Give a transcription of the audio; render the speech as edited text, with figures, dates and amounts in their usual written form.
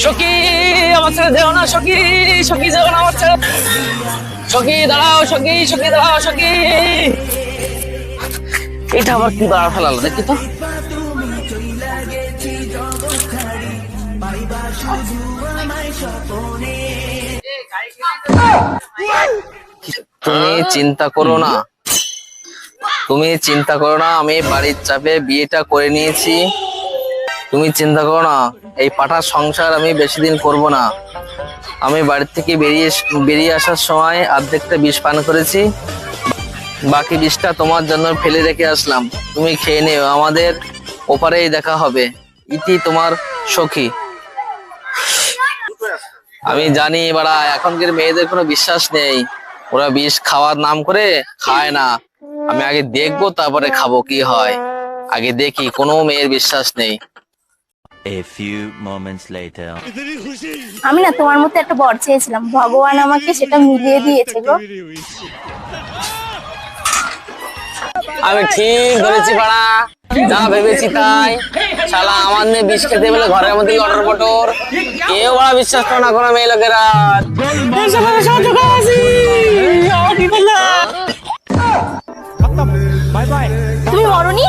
সখী আমার ছেড়ে দেও না, সখী সখী যাও না আমার ছেড়ে। সখী দাঁড়াও, সখী সখী দাঁড়াও, সখী। এটা আবার কি বাড়া ফেলালো দেখি তো। তুমি চিন্তা করো না, তুমি চিন্তা করো না, আমি বাড়ির চাপে বিয়েটা করে নিয়েছি। তুমি চিন্তা করো না, এই পাঠার সংসার আমি বেশি দিন করব না। আমি বাড়ির থেকে বেরিয়ে আসার সময় অর্ধেকটা বিষ পান করেছি, বাকি বিষটা তোমার জন্য ফেলে রেখে আসলাম। তুমি খেয়ে নিও, আমাদের ওপারেই দেখা হবে। ইতি তোমার সখী। আমি জানি বাড়া এখনকার মেয়েদের কোনো বিশ্বাস নেই, ওরা বিষ খাওয়ার নাম করে খায় না। আমি আগে দেখবো তারপরে খাবো কি হয়, আগে দেখি, কোনো মেয়ের বিশ্বাস নেই। A few moments later. আমি না তোমার মতো একটা বর চেয়েছিলাম, ভগবান আমাকে সেটা মিলিয়ে দিয়েছে গো। আমি ঠিক ধরেছি পাড়া, যা ভেবেছি তাই। শালা আমার নিয়ে বিষ খেতে বলে ঘরের মধ্যে লটর পটর, কেউ বড় বিশ্বাস করে না কোনো মেয়ে লোকেরা। তুমি মরনি?